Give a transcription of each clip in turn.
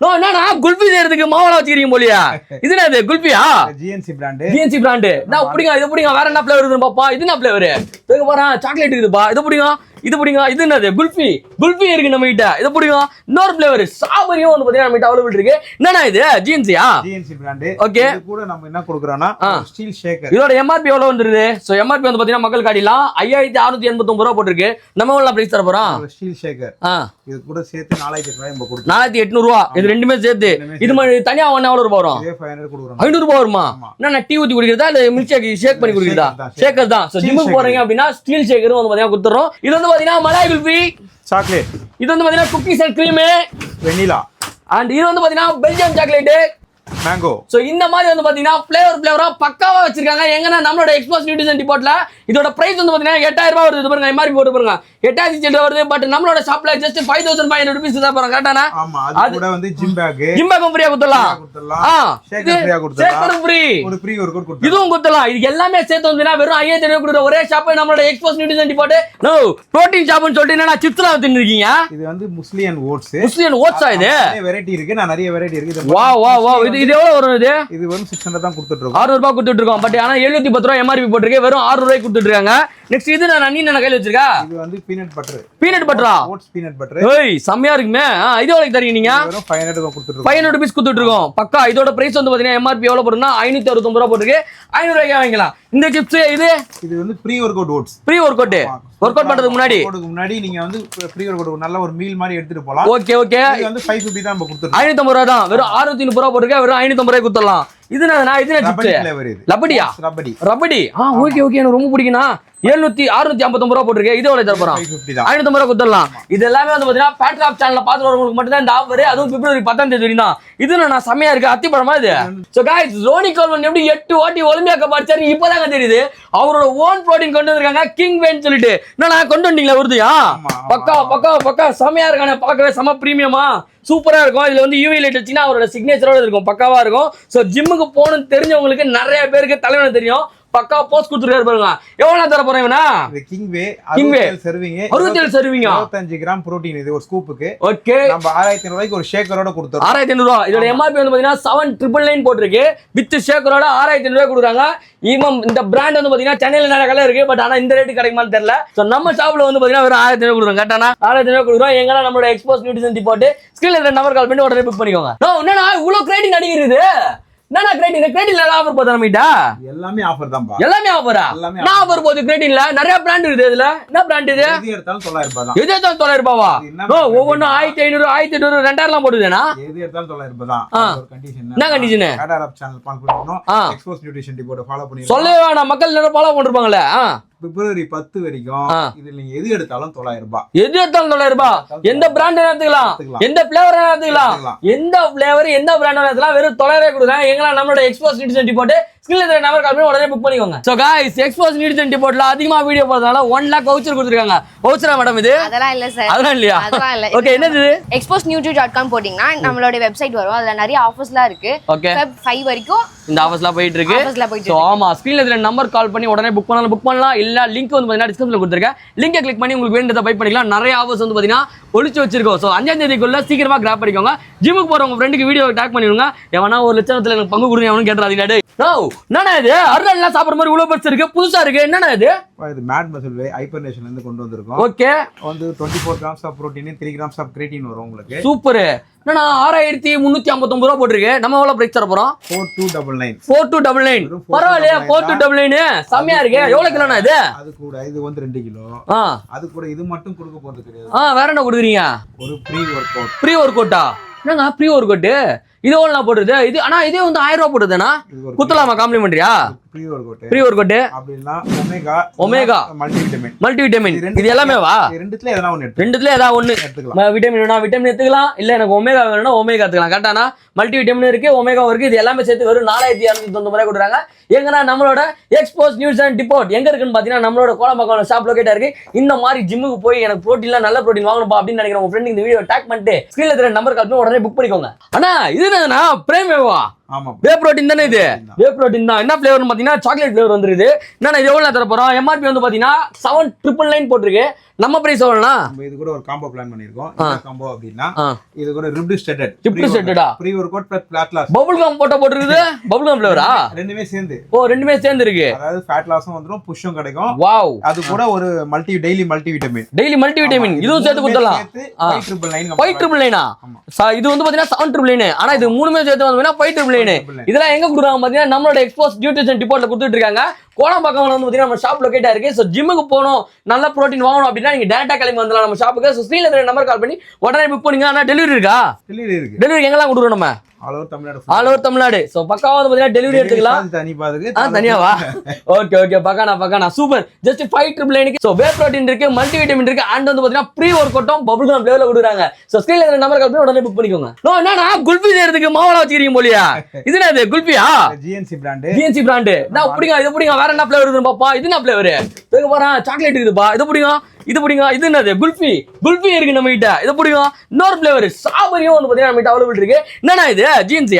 என்னன்னா குல்பி செய்யறதுக்கு மாவளா வச்சுக்கிறீங்க போலியா? இது என்னது குல்பியா? GNC brand. GNC brand. நான் புடிங்க இது புடிங்க. வேற என்ன ஃப்ளேவர் இருக்குன்னு பாப்பா. இது என்ன ஃப்ளேவர்? இங்க பாரு சாக்லேட் இருக்குதுப்பா. இது புடிங்க. இது புடிங்க. இது என்னது? குல்பி. குல்பி இருக்கு நம்ம கிட்ட. இது புடிங்க. இன்னொரு ஃப்ளேவர் ஸ்ட்ராபெரியும் வந்து பாத்தீங்கன்னா நம்ம கிட்ட அவைலபிள் இருக்கு. என்னன்னா இது? ஜிஎன்சியா? GNC brand. ஓகே. இது கூட நம்ம என்ன கொடுக்கறோம்னா ஸ்டீல் ஷேக்கர். இதோட எம்ஆர்பி எவ்வளவு வந்துருது? சோ எம்ஆர்பி வந்து பாத்தீங்கன்னா மக்கள் காட்டிலாம் 5689 ரூபாய் போட்டுருக்கு. நம்ம எவ்வளவு பிரைஸ் தர போறோம்? ஸ்டீல் ஷேக்கர். இது கூட சேர்த்து 4800 நம்ம கொடுக்கிறோம். 4800 ரூபாய். இது ரெண்டுமே சேர்த்து. இது தனியா ஒண்ணு எவ்வளவு ரூபாய் வரும்? 500 கொடுக்குறோம். 500 ரூபாய் வருமா? என்ன டீ ஊத்தி குடிக்கிறதா இல்ல மில்க் ஷேக் பண்ணி குடிக்கிறதா? ஷேக்கர் தான். சோ ஜிம்முக்கு போறீங்க அப்படின்னா ஸ்டீல் ஷேக்கர் வந்து பாத்தீங்கன்னா கொடுத்துறோம். இது வந்து பாத்தீங்கன்னா மலாய் குல்ஃபி, சாக்லேட். இது வந்து பாத்தீங்கன்னா cookies and cream, vanilla. And இது வந்து பாத்தீங்கன்னா பெல்ஜியம் சாக்லேட், மேங்கோ. சோ இந்த மாதிரி வந்து பாத்தீங்கன்னா ஃபிளேவரா பக்காவா வச்சிருக்காங்க. எங்கன்னா நம்மளோட எக்ஸ்போஸ் நியூட்ரிஷன் டிபார்ட்ல இதோட பிரைஸ் வந்து பாத்தீங்கன்னா 8000 ரூபாய் வருது. பாருங்க எம்ஆர்பி போட்டு பாருங்க 8000 வருது. பட் நம்மளோட ஷாப்ல ஜஸ்ட் 5500 ரூபீஸ் தான் போறாங்க. கரெக்டானா? ஆமா. அது கூட வந்து ஜிம் பேக் ஃப்ரீயா கொடுத்துடலாம். ஷேக்கர் ஃப்ரீயா கொடுத்துடலாம். ஷேக்கர் ஃப்ரீ. ஒரு ஃப்ரீ ஒரு கோட் கொடுத்துடலாம். இதுவும் கொடுத்துடலாம். இது எல்லாமே சேர்த்து வந்தீங்கன்னா வெறும் 5000 ரூபாய் கொடுக்குற ஒரே ஷாப் நம்மளோட Xpose nutrition depart. No protein ஷாப்னு சொல்லிட்டு என்னன்னா சிப்ஸ்லாம் வச்சிட்டு இருக்கீங்க. இது வந்து முஸ்லியன் ஓட்ஸ். முஸ்லியன் ஓட்ஸா இது? வெரைட்டி இருக்கு. நான் நிறைய வெரைட்டி இருக்கு. வா இது எவ்வளவு வரும்? இது வந்து 600 தான் கொடுத்துட்டு இருக்கோம். 600 ரூபாய் கொடுத்துட்டு இருக்கோம். பட் ஆனா 710 ரூபாய் எம்ஆர்பி போட்டுருக்கு. வெறும் 600 ரூபாய் கொடுத்துட்டு இருக்காங்க. நெக்ஸ்ட் இது நீ என்ன கையில வச்சிருக்கா? இது வந்து பீனட் பட்டர். பீனட் பட்டரா? Oats peanut butter. ஏய் செமையா இருக்குமே. இது எவ்வளவு தரீங்க நீங்க? வெறும் 500 தான் கொடுத்துட்டு இருக்கோம். 500 ரூபாய் கொடுத்துட்டு இருக்கோம். பக்கா. இதோட பிரைஸ் வந்து பாத்தீங்கன்னா எம்ஆர்பி எவ்வளவு போடுறதுன்னா 569 ரூபாய் போட்டுருக்கு. 500 ரூபாய்க்கு வாங்கிக்கலாம். இந்த சிப்ஸ் இது வந்து pre workout oats. Pre workout. Workout பண்றதுக்கு முன்னாடி நீங்க வந்து ப்ரீ ஒர்க் அவுட் நல்ல ஒரு மீல் மாதிரி எடுத்துட்டு போலாம். ஓகே. இது வந்து 550 தான் நம்ம கொடுத்துறோம். 550 ரூபாய் தான். வெறும் 630 ரூபாய் போட்டுருக்கு. வெறும் 550 ரூபாய் கொடுத்துடலாம். இது என்ன சிப்ஸ்? லப்படியா? ரப்படி. ஓகே எனக்கு ரொம்ப பிடிக்கும்னா 659 ரூபாய் போட்டுருக்கு. இது எவ்வளவு தர போறோம்? 550 ரூபாய் கொடுத்துடலாம். இது எல்லாமே வந்து பாத்தீங்கன்னா பேட்ராப் சேனல்ல பாத்து வரவங்களுக்கு மட்டும் தான் இந்த ஆஃபர். அதுவும் பிப்ரவரி 10ஆம் தேதி வரைக்கும் தான். இது நான் செமையா இருக்கு. அத்திப்பழமா இது? சோ गाइस ரோனி கோல்மன் எப்படி 8 வாட்டி ஒலிம்பியா கப் அடிச்சாரு இப்போதாங்க தெரியுது. அவரோட ஓன் புரோட்டீன் கொண்டு வந்திருக்காங்க கிங் வென் சொல்லிட்டு. என்னடா கொண்டு வந்தீங்களா உறுதியா? பக்கா செமையா இருக்கானே. பார்க்கவே செம பிரீமியமா சூப்பரா இருக்கும். இதுல வந்து யூவி லைட் வச்சுன்னா அவரோட சிக்னேச்சரோட இருக்கும். பக்காவா இருக்கும். சோ ஜிம்முக்கு போகணும்னு தெரிஞ்சவங்களுக்கு நிறைய பேருக்கு தலைவனை தெரியும். பக்கா போஸ்ட் கொடுத்துருக்காரு பாருங்க. எவ்வளவு தர போறேன் இவனா? இது கிங் வே 67 சர்விங் 25 கிராம் புரோட்டீன். இது ஒரு ஸ்கூப்புக்கு. ஓகே. நம்ம 6500 ரூபாய்க்கு ஒரு ஷேக்கரோட கொடுத்தோம். 6500 ரூபாய். இதோட எம்ஆர்பி வந்து பாத்தீங்கன்னா 7999 போட்டுருக்கு. வித் ஷேக்கரோட 6500 ரூபாய் கொடுக்குறாங்க. ஈவன் இந்த பிராண்ட் வந்து பாத்தீங்கன்னா சென்னையில நிறைய கடை இருக்கு. பட் ஆனா இந்த ரேட் கிடைக்குமான்னு தெரியல. சோ நம்ம ஷாப்ல வந்து பாத்தீங்கன்னா வெறும் 6500 ரூபாய் கொடுக்குறோம். கரெக்டானா? 6500 ரூபாய் கொடுக்குறோம். எங்கனா நம்மளோட எக்ஸ்போஸ் நியூட்ரிஷன் டிபார்ட் ஸ்கிரீன்ல இருக்க நம்பர் கால் பண்ணி உடனே புக் பண்ணிக்கோங்க. என்னடா இவ்வளவு கிரேட்டிங் அடிக்குது? என்னடா கிரேட்டிங்ல ஆஃபர் போதா நம்மகிட்ட? எல்லாமே ஆஃபர் தான்ப்பா. எல்லாமே ஆஃபரா? நான் ஆஃபர் போது கிரேட்டிங்ல நிறைய பிராண்ட் இருக்குது. இதுல என்ன பிராண்ட் இது? எது எடுத்தாலும் 900 ரூபாய் தான். எது எடுத்தாலும் 900 ரூபாவா? ஒவ்வொன்னும் 1500 1500 2000 போடுதுனா? எது எடுத்தாலும் 900 ரூபாய் தான். ஒரு கண்டிஷன். என்ன கண்டிஷன்? பேட்ராப் சேனல் பண்ணனும். எக்ஸ்போஸ் நியூட்ரிஷன் டிபார்ட் ஃபாலோ பண்ணி. சொல்லவே வேணாம். மக்கள் நிறைய ஃபாலோ பண்ணிருப்பாங்கல. பிப்ரவரி 10 வரைக்கும் இதுல நீங்க எது எடுத்தாலும் 900 ரூபாய். எது எடுத்தாலும் 900 ரூபாய். எந்த பிராண்ட் எடுத்துக்கலாம், எந்த ஃபிளேவர் எடுத்துக்கலாம், எந்த ஃபிளேவர் எந்த பிராண்ட் எடுத்துக்கலாம். வெறும் 900 ரூபாய் கொடுங்க. எங்கள நம்மளோட எக்ஸ்போஸ் நியூட்ரிஷன் டிபார்ட் ஸ்கிரீன்ல இருக்க நம்பர் கால் பண்ணி உடனே புக் பண்ணிக்கோங்க. சோ गाइस எக்ஸ்போஸ் நியூட்ரிஷன் டிபார்ட்ல அதிகமா வீடியோ பார்த்ததால 1 lakh வவுச்சர் கொடுத்திருக்காங்க. வவுச்சரா மேடம் இது? அதெல்லாம் இல்ல சார். அதெல்லாம் இல்லையா? அதெல்லாம் இல்ல. ஓகே என்னது இது? exposenutri.com போடிங்கனா நம்மளோட வெப்சைட் வரும். அதுல நிறைய ஆஃபர்ஸ்லாம் இருக்கு. Feb 5 வரைக்கும் இந்த ஆஃபர்ஸ்லாம் போயிட்டு இருக்கு. சோ ஆமா ஸ்கிரீன்ல இருக்க நம்பர் கால் பண்ணி உடனே புக் பண்ணலாம். புக் பண்ணலாம். இல்ல லிங்க் வந்து பாத்தீங்கன்னா டிஸ்கிரிப்ஷன்ல கொடுத்திருக்கேன். லிங்கை கிளிக் பண்ணி உங்களுக்கு வேண்டியதை பை பண்ணிக்கலாம். நிறைய ஆஃபர்ஸ் வந்து பாத்தீங்கன்னா ஒளிச்சு வச்சிருக்கோம். சோ 5ஆம் தேதிக்குள்ள சீக்கிரமா கிராப் பண்ணிக்கோங்க. ஜிம்முக்கு போற உங்க ஃப்ரெண்டுக்கு வீடியோ டாக் பண்ணிடுங்க. எவனா 1 லட்சத்துல எனக்கு பங்கு கொடுங்க அவனு கேட்றாதீங்க. டேய் நோ என்னடா இது? அருணா சாப்பிடுற மாதிரி இவ்வளவு பெருசு இருக்கு. புதுசா இருக்கு. என்னடா இது? இது மேட் மசில் வே ஹைபர்னேஷன்ல இருந்து கொண்டு வந்திருக்கோம். ஓகே. வந்து 24 grams of protein 3 grams of creatine வரும் உங்களுக்கு. சூப்பர். என்னடா 6359 ரூபாய் போட்டுருக்கு. நம்ம எவ்வளவு பிரைஸ் தர போறோம்? 4299. பரவாயில்லையா? 4299 செமையா இருக்கு. எவ்வளவு கிலோனா இது? அது கூட இது வந்து 2 கிலோ. அது கூட இது மட்டும் கொடுக்க போறது கிடையாது. வேற என்ன கொடுக்குறீங்க? ஒரு pre workout. Pre work அவுட்டா? என்னங்க ப்ரீ ஒர்க் அவுட்? இது எவ்வளவு போடுறது? இது ஆனா இதே வந்து 1000 ரூபாய் போடுதுனா குத்தலாமா? காம்ப்ளிமெண்டரியா? ப்ரீ ஒர்க் அவுட் அப்படினா ஒமேகா மல்டிவிட்டமின் இது எல்லாமே வா? ரெண்டுத்துல ஏதா ஒன்னு எடுத்துக்கலாம். விட்டமின் வேணா விட்டமின் எடுத்துக்கலாம். இல்ல எனக்கு ஒமேகா வேணும்னா ஒமேகா எடுத்துக்கலாம். கரெக்டானா? மல்டிவிட்டமின் இருக்கு, ஒமேகா இருக்கு. இது எல்லாமே சேர்த்து வெறும் 4290 ரூபாய் கொடுக்குறாங்க. எங்கனா நம்மளோட எக்ஸ்போஸ் நியூட்ரிஷன் டிபார்ட் எங்க இருக்குன்னு பாத்தீங்கன்னா நம்மளோட கோலம்பக்கம் ஷாப் லொகேட்டா இருக்கு. இந்த மாதிரி ஜிம்முக்கு போய் எனக்கு புரோட்டீன்ல நல்ல புரோட்டீன் வாங்கணும்பா அப்படின்னு நினைக்கிற உங்க ஃப்ரெண்ட் இந்த வீடியோ டாக் பண்ணிட்டு ஸ்கிரீன்ல தெரிய நம்பர் கால் பண்ணி உடனே புக் பண்ணிக்கோங்க. அண்ணா இது என்னன்னா பிரேமேவா? ஆமா வே புரோட்டீன் தானே இது? வே புரோட்டீன் தான். என்ன ஃபிளேவர்னு பாத்தீங்கன்னா சாக்லேட் ஃபிளேவர் வந்துருது. என்னன்னா இது எவ்வளவு தர போறோம்? எம்ஆர்பி வந்து பாத்தீங்கன்னா 7999 போட்டுருக்கு. நம்ம பிரைஸ் எவ்வளோண்ணா? நம்ம இது கூட ஒரு காம்போ பிளான் பண்ணிருக்கோம். என்ன காம்போ அப்படின்னா இது கூட ரிப்டு ஸ்டெட்டட் pre workout plus fat loss. Bubble gum போட்டுருக்குது. பபிள் கம் ஃப்ளேவரா? ரெண்டுமே சேர்ந்து. ரெண்டுமே சேர்ந்து இருக்கு. அதாவது ஃபேட் லாஸும் வந்துரும், புஷ்ஷும் கிடைக்கும். வாவ். அது கூட ஒரு டெய்லி மல்டிவிட்டமின். இதுவும் சேர்த்து கொடுத்தலாம். 599. இது வந்து பாத்தீங்கன்னா 799. ஆனா இது மூணுமே சேர்த்து வந்து 599. இதெல்லாம் எங்க கொடுக்குறாங்க பாத்தீங்கன்னா நம்மளோட எக்ஸ்போஸ் நியூட்ரிஷன் டிபார்ட்ல கொடுத்துட்டு இருக்காங்க. கோடம்பாக்கம் வந்து பாத்தீங்கன்னா நம்ம ஷாப் லொகேட்டா இருக்கு. சோ ஜிம்முக்கு போகணும், நல்ல புரோட்டீன் வாங்கணும் அப்படின்னா நீங்க டேரக்டா கிளம்பி வந்துடலாம் நம்ம ஷாப்புக்கு. சோ ஸ்கிரீன்ல இருக்கிற நம்பர் கால் பண்ணி உடனே புக் பண்ணுங்க. ஆனா டெலிவரி இருக்கா? டெலிவரி எங்கெல்லாம் கொடுக்குறோம் நம்ம? All over Tamil Nadu. சோ பக்காவா வந்து பாத்தீங்கன்னா டெலிவரி எடுத்துக்கலாம். தனியாவா? ஓகே பக்கானா super. Just 599. So whey protein இருக்கு, மல்டி விட்டமின் இருக்கு, அண்ட் வந்து பாத்தீங்கன்னா ப்ரீ ஒர்க் அவுட்டும் பபிள் கம் ஃப்ளேவர்ல கொடுக்குறாங்க. சோ ஸ்கிரீன்ல இருக்கிற நம்பர் கால் பண்ணி உடனே புக் பண்ணிக்கோங்க. என்னன்னா குல்ஃபி செய்யறதுக்கு மாவள வச்சிருக்கீங்க போலியா? இது என்னது குல்ஃபியா? GNC brand. நான் புடிங்க, இது புடிங்க. வேற என்ன ஃப்ளேவர் இருக்குன்னு பாப்பா. இது என்ன ஃப்ளேவர்? பேங்க பாறா, சாக்லேட் இருக்குதுப்பா. இது புடிங்க. இது என்னது? குல்ஃபி இருக்கு நம்ம கிட்ட. இது புடிங்க. இன்னொரு ஃப்ளேவர் ஸ்ட்ராபெரியும் வந்து பாத்தீங்கன்னா நம்ம கிட்ட அவைலபிள் இருக்கு. என்னன்னா இது? GNC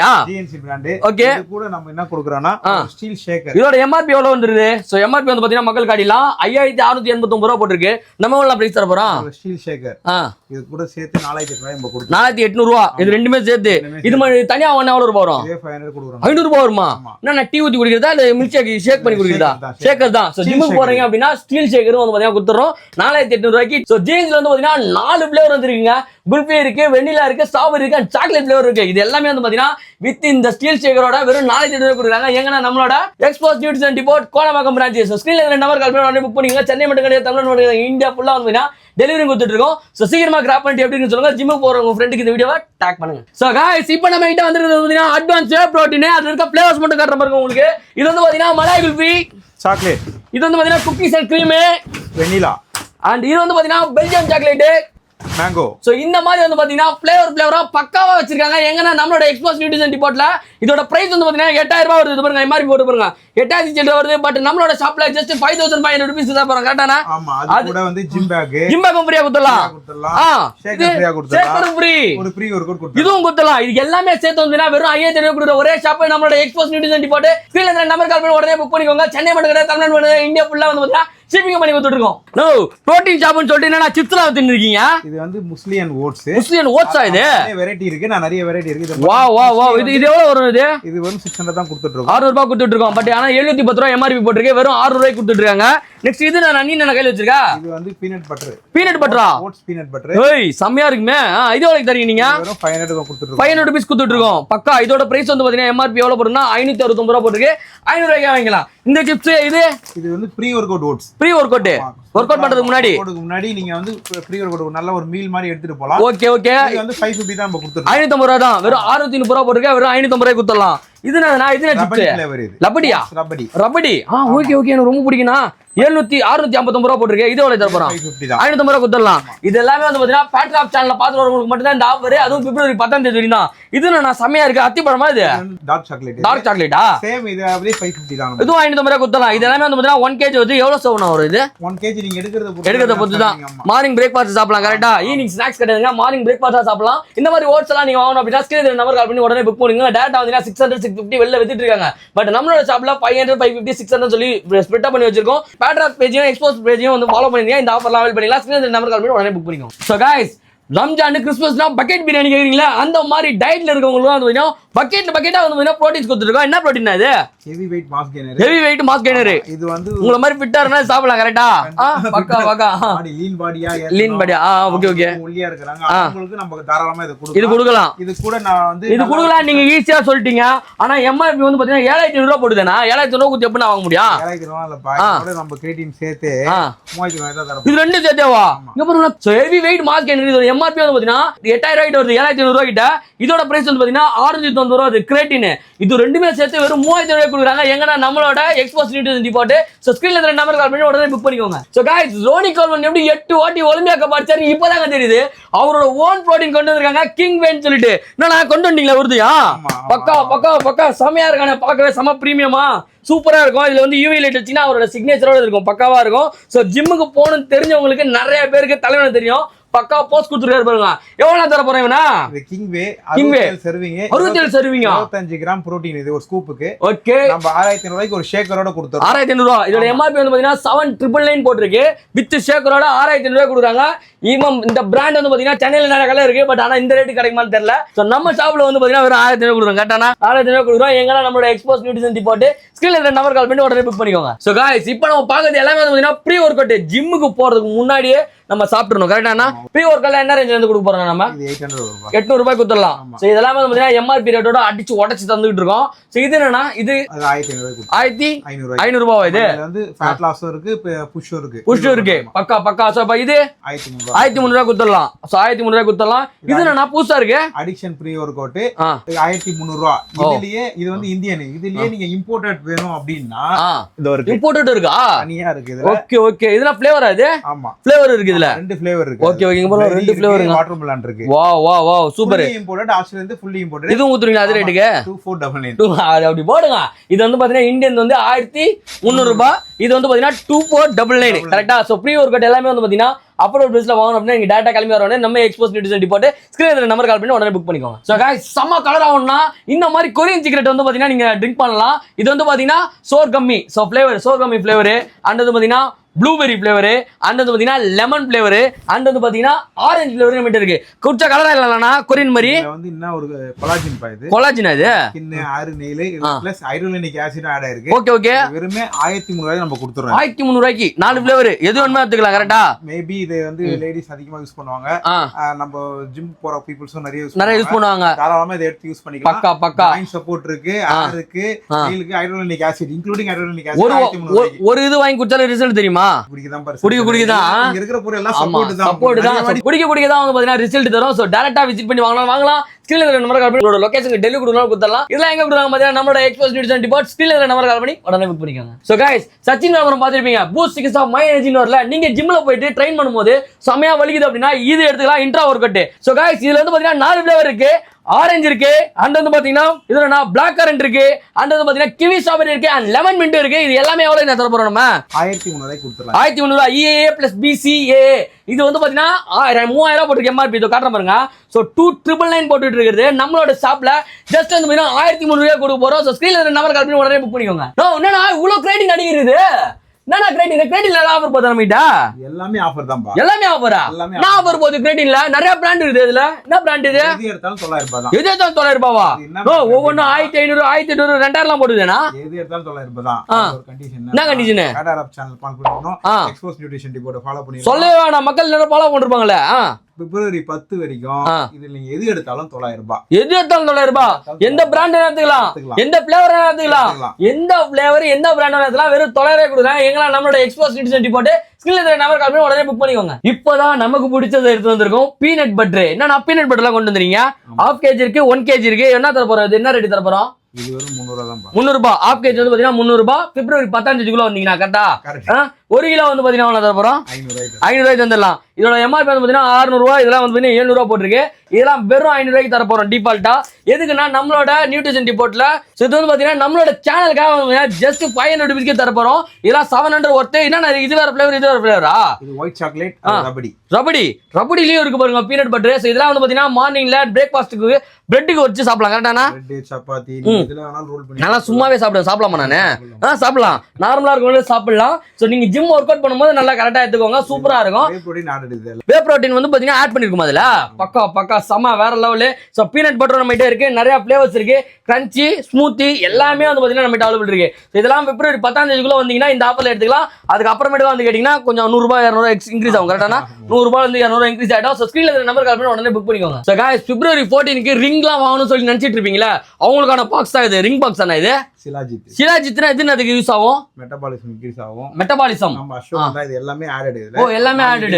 brand. ஓகே. இது கூட நம்ம என்ன கொடுக்குறோம்னா ஸ்டீல் ஷேக்கர். இதோட எம்ஆர்பி எவ்வளவு வந்துருது? சோ எம்ஆர்பி வந்து பாத்தீங்கன்னா மக்கள் காட்டிலாம் 5689 ரூபாய் போட்டுருக்கு. நம்ம எவ்வளவு பிரைஸ் தர போறோம்? ஸ்டீல் ஷேக்கர் இது கூட சேர்த்து 4800 நம்ம கொடுக்கிறோம். 4800 ரூபாய். இது ரெண்டுமே சேர்த்து. இது தனியா ஒண்ணு எவ்வளவு ரூபாய் வரும்? 500 கொடுக்குறோம். 500 ரூபாய் வருமா? என்ன டீ ஊத்தி குடிக்கிறதா இல்ல மில்க் ஷேக் பண்ணி குடிக்கிறதா? ஷேக்கர் தான். சோ ஜிம்முக்கு போறீங்க அப்படின்னா ஸ்டீல் ஷேக்கரும் வந்து பாத்தீங்கன்னா கொடுத்துறோம் 4800 ரூபாய்க்கு. சோ ஜீன்ஸ்ல வந்து பாத்தீங்கன்னா 4 ஃப்ளேவர் வந்துருக்குங்க. குல்ஃபி இருக்கு, வெண்ணிலா இருக்கு, ஸ்ட்ராபெரி இருக்கு, அண்ட் சாக்லேட் ஃப்ளேவர் இருக்கு. இது எல்லாமே வந்து பாத்தீங்கன்னா வித் இந்த ஸ்டீல் ஷேக்கரோட வெறும் 4800 ரூபாய் கொடுக்குறாங்க. எங்கன்னா நம்மளோட Xpose nutrition depart Kodambakkam branch. So ஸ்கிரீன்ல இருக்கிற நம்பர் கால் பண்ணி புக் பண்ணிக்கோங்க. சென்னை மட்டும் கிடையாது, தமிழ்நாடு மட்டும் கிடையாது, இந்தியா ஃபுல்லா வந்து டெலிவரி கொடுத்துட்டு இருக்கோம். சோ சீக்கிரமா கிராப் பண்ணிட்டு எப்படின்னு சொல்லுங்க. ஜிம்முக்கு போற உங்க ஃப்ரெண்டுக்கு இந்த வீடியோவை டாக் பண்ணுங்க. சோ गाइस இப்போ நம்ம கிட்ட வந்திருக்கிறது பாத்தீங்கன்னா அட்வான்ஸ் வே புரோட்டீன். அது இருக்க ஃப்ளேவர்ஸ் மட்டும் காட்டுற பாருங்க உங்களுக்கு. இது வந்து பாத்தீங்கன்னா மலாய் குல்ஃபி, சாக்லேட். இது வந்து பாத்தீங்கன்னா cookies and cream, vanilla. And இது வந்து பாத்தீங்கன்னா பெல்ஜியம் சாக்லேட், மேங்கோ. சோ இந்த மாதிரி வந்து பாத்தீங்கன்னா ஃப்ளேவரா பக்காவா வச்சிருக்காங்க. எங்கன்னா நம்மளோட எக்ஸ்போஸ் நியூட்ரிஷன் டிபார்ட்ல இதோட பிரைஸ் வந்து பாத்தீங்கன்னா 8000 ரூபாய் வருது. பாருங்க எம்ஆர்பி போட்டு பாருங்க 8000 வருது. பட் நம்மளோட ஷாப்ல ஜஸ்ட் 5500 ரூபீஸ் தான் போறோம். கரெக்ட்டானா? ஆமா. அது கூட வந்து ஜிம் பேக் ஃப்ரீயா கொடுத்தலாம். ஷேக்கர் ஃப்ரீயா கொடுத்தலாம். ஷேக்கர் ஃப்ரீ, ஒரு ஃப்ரீ ஒர்க் அவுட் கொடுத்தலாம். இதுவும் கொடுத்தலாம். இது எல்லாமே சேர்த்து வந்து வெறும் 5000 ரூபாய் கொடுக்குற ஒரே ஷாப் நம்மளோட எக்ஸ்போஸ் நியூட்ரிஷன் டிபார்ட். ஸ்கிரீன்ல இருக்கிற நம்பர் கால் பண்ணி உடனே புக் பண்ணிக்கோங்க. சென்னை மட்டும் கிடையாது, தமிழ்நாடு மட்டும், இந்தியா ஃபுல்லா வந்து பாத்தீங்கன்னா ஷிப்பிங் பண்ணி கொடுத்துட்டு இருக்கோம். நோ புரோட்டீன் ஷாப்னு சொல்லிட்டு என்னன்னா சிப்ஸ்லாம் வித்துட்டு இருக்கீங்க. இது வந்து முஸ்லியன் ஓட்ஸா? இது வெரைட்டி இருக்கு. நான் நிறைய வெரைட்டி இருக்கு. வா இது எவ்வளவு வரும்? இது வந்து 600 தான் கொடுத்துட்டு இருக்கோம். 600 ரூபாய் கொடுத்துட்டு இருக்கோம். பட் ஆனா 710 ரூபாய் எம்ஆர்பி போட்டுருக்கு. வெறும் 600 ரூபாய் கொடுத்துட்டு இருக்காங்க. நெக்ஸ்ட் இது நான் நீ கையில வச்சிருக்கா. இது வந்து பீனட் பட்டரா? Oats peanut butter. ஏய் செமையா இருக்குமே. இது எவ்வளவு தரீங்க நீங்க? வெறும் 500 கொடுத்துட்டு இருக்கோம். 500 ரூபாய் கொடுத்துட்டு இருக்கோம். பக்கா. இதோட பிரைஸ் வந்து பாத்தீங்கன்னா எம்ஆர்பி எவ்வளவு போடுறனா 569 ரூபாய் போட்டுருக்கு. 500 ரூபாய்க்கு வாங்கிக்கலாம். இந்த சிப்ஸ் இது வந்து pre workout oats. Pre workout பண்றதுக்கு முன்னாடி நீங்க வந்து ப்ரீ ஒர்க் அவுட் நல்ல ஒரு மீல் மாதிரி எடுத்துட்டு போலாம். ஓகே. இது வந்து 550 தான் நம்ம கொடுத்துறோம். 550 ரூபாய் தான். வெறும் 630 ரூபாய் போட்டுருக்கு. வெறும் 550 ரூபாய் கொடுத்துடலாம். இது சிப்ஸ் லப்படியா? ரப்படி. ஓகே எனக்கு ரொம்ப பிடிக்கும்னா 659 ரூபாய் போட்டுருக்கு. இது எவ்வளவு தர போறோம்? 550 ரூபாய் கொடுத்துடலாம். இது எல்லாமே வந்து பாத்தீங்கன்னா பேட்ராப் சேனல்ல பாத்து வரவங்களுக்கு மட்டும் தான் இந்த ஆஃபர். அதுவும் பிப்ரவரி 10ஆம் தேதி வரைக்கும் தான். இது நான் செமையா இருக்கு. அத்திப்பழமா? இது டார்க் சாக்லேட்டா? சேம் இது அப்படியே 550 தான். இதுவும் 550 ரூபாய் கொடுத்துடலாம். இது எல்லாமே வந்து பாத்தீங்கன்னா 1 kg வந்து எவ்வளவு சவுனா வரும்? இது 1 kg நீங்க எடுக்கிறத பொறுத்து தான். மார்னிங் பிரேக்ஃபாஸ்ட் சாப்பிடலாம். கரெக்ட்டா? ஈவினிங் ஸ்நாக்ஸ் கிடையாதுங்க. மார்னிங் பிரேக்ஃபாஸ்ட் சாப்பிடலாம். இந்த மாதிரி ஓட்ஸ் எல்லாம் நீங்க வாங்கணும் அப்படின்னா ஸ்கிரீன்ல நம்பர் கால் பண்ணி உடனே புக் பண்ணுங்க. டேரக்டா வந்து 600 650 வெளில வித்துட்டு இருக்காங்க. பட் நம்மளோட ஷாப்ல 500 550 600 சொல்லி ஸ்ப்ளிட் அப் பண்ணி வச்சிருக்கோம். பேட்ராப் பேஜையும் எக்ஸ்போஸ் பேஜையும் வந்து ஃபாலோ பண்ணிருங்க. இந்த ஆஃபர்லாம் அவைல் பண்ணிக்கலாம். ஸ்கிரீன்ல நம்பர் கால் பண்ணி உடனே புக் பண்ணிக்கோங்க. சோ गाइस ரம்ஜான் கிறிஸ்மஸ்னா பக்கெட் பிரியாணி கேக்குறீங்களா? அந்த மாதிரி டயட்ல இருக்கவங்களுக்கு வந்து பக்கெட்டா வந்து புரோட்டீன்ஸ் கொடுத்துருக்கோம். என்ன புரோட்டீன் அது? Heavy weight mass gainer. இது வந்து உங்கள மாதிரி ஃபிட்டா இருந்தா சாப்பிடலாம். கரெக்ட்டா? பக்கா லீன் பாடியா? ஓகே ஒல்லியா இருக்காங்க அவங்களுக்கு நம்ம தாராளமா இது கொடுக்கலாம். இது கொடுக்கலாம். நீங்க ஈஸியா சொல்லிட்டீங்க. ஆனா எம்ஆர்பி வந்து பாத்தீங்கன்னா 7500 ரூபாய் போடுதுனா 7500 ரூபாய் கொடுத்து எப்படி வாங்க முடியும்? 7000 ரூபாய் இல்லப்பா. இதோட நம்ம கிரேட்டின் சேர்த்து 3000 தான் தரோம். இது ரெண்டு சேர்த்தேவா? இங்க பாருங்க. So heavy weight mass gainer இது எம்ஆர்பி வந்து பாத்தீங்கன்னா 8000 ரூபாய் வருது. 7500 ரூபாய் கிட்ட. இதோட பிரைஸ் வந்து பாத்தீங்கன்னா 690 ரூபாய் கிரேட்டின். இது ரெண்டுமே சேர்த்து வெறும் 3000 ரூபாய் கொடுக்குறாங்க. எங்கன்னா நம்மளோட எக்ஸ்போஸ் நியூட்ரிஷன் டிபார்ட். சோ ஸ்கிரீன்ல இருக்கிற நம்பர் கால் பண்ணி உடனே புக் பண்ணிக்கோங்க. சோ गाइस ரோனி கோல்மன் எப்படி 8 வாட்டி ஒலிம்பியா கப் அடிச்சாரு இப்போதாங்க தெரியுது. அவரோட ஓன் புரோட்டீன் கொண்டு வந்திருக்காங்க. கிங் வென் சொல்லிட்டு. என்னடா கொண்டு வந்தீங்களா? வருதுயா? பக்கா செமையா இருக்கானே. பார்க்கவே செம பிரீமியமா சூப்பரா இருக்கும். இதுல வந்து யூவி லைட் வச்சீங்கன்னா அவரோட சிக்னேச்சரோட இருக்கும். பக்காவா இருக்கும். சோ ஜிம்முக்கு போகணும்னு தெரிஞ்சவங்களுக்கு நிறைய பேருக்கு தலைவனை தெரியும். பக்கா போஸ்ட் கொடுத்துருக்காரு பாருங்க. எவ்வளவு தர போறேன் இவனா? இது Kingway Kingway serving 67 serving 25 gram protein இது ஒரு ஸ்கூப்புக்கு. ஓகே நம்ம 6500 ரூபாய்க்கு ஒரு ஷேக்கரோட கொடுத்துறோம். 6500 ரூபாய். இதோட எம்ஆர்பி வந்து பாத்தீங்கன்னா 7999 போட்டுருக்கு. வித் ஷேக்கரோட 6500 ரூபாய் கொடுக்குறாங்க. ஈவன் இந்த பிராண்ட் வந்து பாத்தீங்கன்னா சென்னையில நிறைய கடை இருக்கு. பட் ஆனா இந்த ரேட் கிடைக்குமான்னு தெரியல. சோ நம்ம ஷாப்ல வந்து பாத்தீங்கன்னா வெறும் 1500 கொடுக்குறோம். கரெக்டானா 1500 கொடுக்குறோம். எங்கனா நம்மளோட எக்ஸ்போஸ் நியூட்ரிஷன் டிபார்ட் ஸ்கிரீன்ல இருக்க நம்பர் கால் பண்ணி உடனே புக் பண்ணிக்கோங்க. சோ गाइस இப்போ நம்ம பாக்குறது எல்லாமே வந்து பாத்தீங்கன்னா ப்ரீ வொர்க் அவுட். ஜிம்முக்கு போறதுக்கு முன்னாடியே நம்ம சாப்பிட்டுறணும். கரெக்டானா ப்ரீ வொர்க் அவுட்ல என்ன ரேஞ்சில இருந்து கொடுக்க போறோம்? நம்ம இது 800 ரூபாய் 800 ரூபாய் கொடுத்துடலாம். சோ இதெல்லாம் வந்து பாத்தீங்கன்னா எம்ஆர்பி ரேட்டோட அடிச்சு உடைச்சு தந்துட்டு இருக்கோம். சோ இது என்னன்னா இது 1500 ரூபாய் 1500 ரூபாய். இது வந்து ஃபேட் லாஸும் இருக்கு புஷ்ஷும் இருக்கு. புஷ் இருக்கு. பக்கா பக்கா. சோ அப்ப இது 1300 ரூபாய் கொடுத்துடலாம். சோ 1300 ரூபாய் கொடுத்துடலாம். இது என்னன்னா புதுசா இருக்கு அடிக்ஷன் ப்ரீ வொர்க் அவுட் 1300 ரூபாய். இதுலயே இது வந்து இந்தியன். இதுலயே நீங்க இம்போர்ட்டட் வேணும் அப்படினா இது ஒரு இம்போர்ட்டட் இருக்கா? தனியா இருக்கு இதுல. Okay okay. இதெல்லாம் ஃப்ளேவரா இது? ஆமா ஃப்ளேவர் இருக்கு இதுல. ரெண்டு ஃப்ளேவர் இருக்கு. Okay okay. இங்க பாருங்க ரெண்டு ஃப்ளேவருங்க. வாட்டர்மெலன் இருக்கு. Wow wow wow super. Imported Australia இருந்து ஃபுல்லி இம்போர்ட்டட். இது ஊத்துறீங்களா அது ரேட்டுக்கு? 2499. அது அப்படி போடுங்க. இது வந்து பாத்தீங்கன்னா இந்தியன் வந்து 1300 ரூபாய். இது வந்து பாத்தீங்கன்னா 2499. கரெக்ட்டா? சோ ப்ரீ வொர்க் அவுட் எல்லாமே வந்து பாத்தீங்கன்னா அப்லோட் பிரைஸ்ல வாங்கணும் அப்படினா நீங்க டேட்டா கிளம்பி வரணும். நம்ம எக்ஸ்போஸ் நியூட்ரிஷன் டிபார்ட் ஸ்கிரீன்ல நம்பர் கால் பண்ணி உடனே புக் பண்ணிக்கோங்க. சோ गाइस செம்ம கலர் ஆகும்னா இந்த மாதிரி கொரியன் சீக்ரெட் வந்து பாத்தீங்கன்னா நீங்க ட்ரிங்க் பண்ணலாம். இது வந்து பாத்தீங்கன்னா சோர் கம்மி. சோ ஃப்ளேவர் சோர் கம்மி ஃப்ளேவர் அண்ட் வந்து பாத்தீங்கன்னா ப்ளூபெரி ஃப்ளேவர் அண்ட் வந்து பாத்தீங்கன்னா லெமன் ஃப்ளேவர் அண்ட் வந்து பாத்தீங்கன்னா ஆரஞ்சு ஃப்ளேவர் நம்ம இருக்கு. குடிச்ச கலரா இல்லனா கொரியன் மாதிரி இதுல வந்து என்ன ஒரு கொலாஜன் பா இது. கொலாஜன் இது ஸ்கின் ஆறு நெயில் பிளஸ் ஹைட்ரோலினிக் ஆசிட் ஆட் ஆயிருக்கு. Okay okay. வெறுமே 1300 ரூபாய் நம்ம கொடுத்துறோம். 1300 ரூபாய்க்கு 4 ஃப்ளேவர் எது வேணுமோ எடுத்துக்கலாம். கரெக்ட்டா? மேபி இது வந்து லேடிஸ் அதிகமா யூஸ் பண்ணுவாங்க. நம்ம ஜிம் போற பீப்பிள்ஸும் நிறைய யூஸ் பண்ணுவாங்க. தாராளமா இத எடுத்து யூஸ் பண்ணிக்கலாம். பக்கா பக்கா. ஜாயிண்ட் சப்போர்ட் இருக்கு, ஆர் இருக்கு, நெயிலுக்கு ஹைட்ரோலினிக் ஆசிட் இன்க்ளூடிங் ஹைட்ரோலினிக் ஆசிட் 1300 ரூபாய்க்கு. ஒரு இது வாங்கி குடிச்சால ரிசல்ட் தெரியுமா? குடிக்கதான் இங்க இருக்கிற பொருள் எல்லாம் சப்போர்ட் தான். குடிக்கதான் வந்து பாத்தீங்கன்னா ரிசல்ட் தரும். சோ டைரக்டா விசிட் பண்ணி வாங்கலாம். ஸ்கிரீன்ல இருக்க நம்பர் கால் பண்ணி உங்களோட லொகேஷனுக்கு டெலிவரி கொடுக்கணும் கொடுத்தலாம். இதெல்லாம் எங்க கொடுத்தாங்க பாத்தீங்கன்னா நம்மளோட எக்ஸ்போஸ் நியூட்ரிஷன் டிபார்ட் ஸ்கிரீன்ல இருக்க நம்பர் கால் பண்ணி உடனே புக் பண்ணிக்கோங்க. சோ गाइस சச்சின் விளம்பரம் பாத்திருப்பீங்க. பூஸ்ட் சிக்ஸ் ஆஃப் மை எனர்ஜின்னு வரல. நீங்க ஜிம்ல போயிட்டு ட்ரெயின் பண்ணும்போது செமையா வலிக்குது அப்படின்னா இது எடுத்துக்கலாம். Intra work out. So guys இதுல வந்து பாத்தீங்கன்னா 4 ஃப்ளேவர் இருக்கு. ஆரஞ்சு இருக்கு அண்ட் வந்து பாத்தீங்கன்னா இதுல பிளாக் கரண்ட் இருக்கு அண்ட் வந்து பாத்தீங்கன்னா கிவி ஸ்ட்ராபெரி இருக்கு அண்ட் லெமன் மின்ட் இருக்கு. இது எல்லாமே எவ்வளவு என்ன தர போறோம்? நம்ம 1300 ரூபாய்க்கு கொடுத்துறோம். 1300 ரூபாய் EAA பிளஸ் BCAA. இது வந்து பாத்தீங்கன்னா 3000 ரூபாய் போட்டுருக்கு எம்ஆர்பி. இதோ காட்டுறேன் பாருங்க. சோ 2999 போட்டுட்டு இருக்குது. நம்மளோட ஷாப்ல ஜஸ்ட் வந்து பாத்தீங்கன்னா 1300 ரூபாய் கொடுக்க போறோம். சோ ஸ்கிரீன்ல இருக்க நம்பர் கால் பண்ணி உடனே புக் பண்ணிக்கோங்க. என்னடா இவ்ளோ கிரேட்டிங் அடிக்குது? என்னடா கிரேட்டிங்ல ஆஃபர் போதா நம்மகிட்ட? எல்லாமே ஆஃபர் தான்பா. எல்லாமே ஆஃபரா? நான் ஆஃபர் போது கிரேட்டிங்ல நிறைய பிராண்ட் இருக்குது. இதுல என்ன பிராண்ட் இது? எது எடுத்தாலும் 900 ரூபாய் தான். எது எடுத்தாலும் 900 ரூபாவா? ஒவ்வொன்னும் 1500 1800 2000 போடுதுனா? எது எடுத்தாலும் 900 ரூபாய் தான். ஒரு கண்டிஷன் என்ன கண்டிஷன்? காடர் ஆப் சேனல் ஃபாலோ பண்ணனும். எக்ஸ்போஸ் நியூட்ரிஷன் டிபார்ட் ஃபாலோ பண்ணி சொல்லவே வேணாம். மக்கள் நிறைய ஃபாலோ பண்ணிருப்பாங்களே. பிப்ரவரி 10 வரைக்கும் இதுல நீங்க எது எடுத்தாலும் 900 ரூபாய். எது எடுத்தாலும் 900 ரூபாய். எந்த பிராண்ட் எடுத்துக்கலாம், எந்த ஃப்ளேவர் எடுத்துக்கலாம், எந்த ஃப்ளேவர் எந்த பிராண்ட் எடுத்துக்கலாம். வெறும் 900 கொடுக்குறாங்க. எங்களா நம்மளோட எக்ஸ்போஸ் நியூட்ரிஷன் டிபார்ட் ஸ்கிரீன்ல நம்பர் கால் பண்ணி உடனே புக் பண்ணிக்கோங்க. இப்போதான் நமக்கு பிடிச்சதை எடுத்து வந்திருக்கோம். Peanut butter. என்னன்னா பீனட் பட்டர்லாம் கொண்டு வந்துறீங்க. 1/2 kg இருக்கு, 1 kg இருக்கு. என்ன தர போறது? என்ன ரேட் தர போறோம்? இது வெறும் 300 ரூபாய் தான். 300 ரூபாய். 1/2 kg வந்து பாத்தீங்கன்னா 300 ரூபாய். பிப்ரவரி 10 தேதிக்குள்ள வந்தீங்கன்னா கரெக்டா? 1 கிலோ வந்து பாத்தீங்கன்னா எவ்வளவு தர போறோம்? 500 ரூபாய்க்கு தந்துடலாம். இதோட எம்ஆர்பி வந்து பாத்தீங்கன்னா 600 ரூபாய். இதெல்லாம் வந்து பாத்தீங்கன்னா 700 ரூபாய் போட்டிருக்கு. இதெல்லாம் வெறும் 500 ரூபாய்க்கு தர போறோம் டிஃபால்ட்டா. எதுக்குன்னா நம்மளோட நியூட்ரிஷன் டிபார்ட்ல இது வந்து பாத்தீங்கன்னா நம்மளோட சேனலுக்காக ஜஸ்ட் 500 ரூபாய்க்கு தர போறோம். இதெல்லாம் 700 ஒர்த். என்ன இது வேற ஃப்ளேவர், இது வேற ஃப்ளேவரா? இது ஒயிட் சாக்லேட் ரபடிலயும் இருக்கு பாருங்க பீனட் பட்டர். சோ இதெல்லாம் வந்து பாத்தீங்கன்னா மார்னிங்ல பிரேக்ஃபாஸ்ட்க்கு பிரெட்டுக்கு வச்சு சாப்பிடலாம். கரெக்டானா? பிரெட் சப்பாத்தி இதெல்லாம் வேணா ரோல் பண்ணி நல்லா சும்மாவே சாப்பிடலாமா? நானு சாப்பிடலாம். நார்மலா இருக்கும் சாப்பிடலாம். சோ நீங்க ஜிம் ஒர்க் அவுட் பண்ணும்போது நல்லா கரெக்டா எடுத்துக்கோங்க. சூப்பரா இருக்கும். வே புரோட்டீன் வந்து பாத்தீங்கன்னா ஆட் பண்ணிருக்கும் அதுல. பக்கா செம வேற லெவல். சோ பீனட் பட்டர் நம்ம கிட்ட இருக்கு. நிறைய ஃப்ளேவர்ஸ் இருக்கு. கிரன்ச்சி, ஸ்மூத்தி எல்லாமே வந்து பாத்தீங்கன்னா நம்ம கிட்ட அவைலபிள் இருக்கு. இதெல்லாம் பிப்ரவரி 10 தேதிக்குள்ள வந்தீங்கன்னா இந்த ஆஃபர்ல எடுத்துக்கலாம். அதுக்கு அப்புறமேட்டு வந்து கேட்டீங்கன்னா கொஞ்சம் 100 ரூபாய் 200 ரூபாய் இன்க்ரீஸ் ஆகும். கரெக்டானா? 100 ரூபாய் இருந்து 200 இன்க்ரீஸ் ஆயிடும். சோ ஸ்கிரீன்ல இருக்க நம்பர் கால் பண்ணி உடனே புக் பண்ணிக்கோங்க. சோ गाइस பிப்ரவரி 14க்கு ரிங்லாம் வாங்கணும்னு சொல்லி நினைச்சிட்டு இருப்பீங்களா? அவங்களுக்கான பாக்ஸ் தான் இது. ரிங் பாக்ஸ் தானே இது? சிலாஜித்னா எதுன்னு அதுக்கு யூஸ் ஆகும்? மெட்டபாலிசம் இன்க்ரீஸ் ஆகும். நம்ம அஷ்யூம் தான். இது எல்லாமே ஆடட். இதுல எல்லாமே ஆடட்.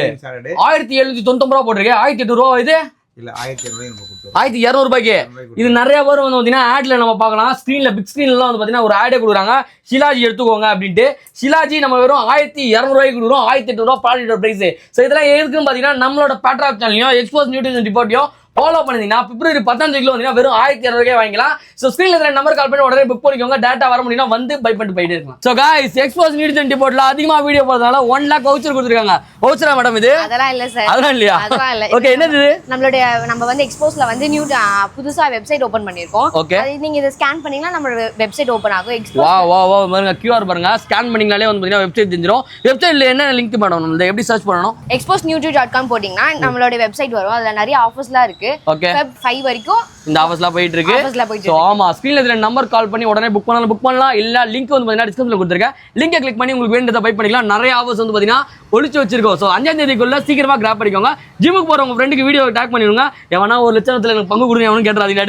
1799 ரூபாய் போட்டுருக்கு. 1800 ரூபாய் இது இல்ல 1200 ரூபாய்க்கு. இது நிறைய பேர் வந்து பாத்தீங்கன்னா ஆட்ல நம்ம பார்க்கலாம். ஸ்கிரீன்ல பிக் ஸ்கிரீன்ல வந்து பாத்தீங்கன்னா ஒரு ஆடே கொடுக்குறாங்க. ஷிலாஜி எடுத்துக்கோங்க அப்படின்ட்டு. ஷிலாஜி நம்ம வெறும் 1200 ரூபாய்க்கு கொடுக்குறோம். 1800 ரூபாய் ப்ராடக்ட் பிரைஸ். சோ இதெல்லாம் எதுக்குன்னு பாத்தீங்கன்னா நம்மளோட பேட்ராப் சேனலையும் எக்ஸ்போஸ் நியூட்ரிஷன் டிபார்ட்டையும் ஃபாலோ பண்ணிருந்தீங்கன்னா பிப்ரவரி 10 வந்தீங்கன்னா வெறும் 1200 வாங்கிக்கலாம். ஸோ ஸ்கிரீன்ல இருக்கிற நம்பர் கால் பண்ணி உடனே புக் பண்ணிக்கோங்க. டேட்டா வர முடியும்னா வந்து பை பண்ணிட்டு போயிட்டே இருக்கலாம். ஸோ காய்ஸ் எக்ஸ்போஸ் நீட் அண்ட் டிபோர்ட்ல அதிகமா வீடியோ போறதுனால 1 lakh வவுச்சர் கொடுத்துருக்காங்க. வவுச்சரா மேடம் இது? அதெல்லாம் இல்ல சார். அதெல்லாம் இல்லையா? அதெல்லாம் இல்ல. ஓகே, என்னது இது? நம்ம வந்து எக்ஸ்போஸ்ல வந்து நியூ புதுசா வெப்சைட் ஓபன் பண்ணிருக்கோம். அது நீங்க இத ஸ்கேன் பண்ணீங்கன்னா நம்ம வெப்சைட் ஓபன் ஆகும். எக்ஸ்போஸ் வா பாருங்க, QR பாருங்க, ஸ்கேன் பண்ணீங்கனாலே வந்து பாத்தீங்கன்னா வெப்சைட் தெரிஞ்சிரும். வெப்சைட்ல என்ன லிங்க் மேடம்? நம்ம எப்படி சர்ச் பண்ணனும்? exposenewtube.com போடிங்கனா நம்மளோட வெப்சைட் வரும். அதுல நிறைய ஆஃபர்ஸ்லாம் இருக்கு. Feb 5 வரைக்கும் இந்த ஆஃபர்ஸ்லாம் போயிட்டு இருக்கு. சோ ஆமா, ஸ்கிரீன்ல இருக்கிற நம்பர் கால் பண்ணி உடனே புக் பண்ணலாம். இல்ல லிங்க் வந்து பாத்தீங்கன்னா டிஸ்கிரிப்ஷன்ல கொடுத்திருக்கேன். லிங்கை கிளிக் பண்ணி உங்களுக்கு வேண்டியதை பை பண்ணிக்கலாம். நிறைய ஆஃபர்ஸ் வந்து பாத்தீங்கன்னா ஒளிச்சு வச்சிருக்கோம். சோ 5ஆம் தேதிக்குள்ள சீக்கிரமா கிராப் பண்ணிக்கோங்க. ஜிம்முக்கு போற உங்க ஃப்ரெண்டுக்கு வீடியோ டாக் பண்ணிடுங்க. எவனா 1 லட்சத்துல எனக்கு பங்கு கொடுங்க எவனும் கேட்றாதீங்க.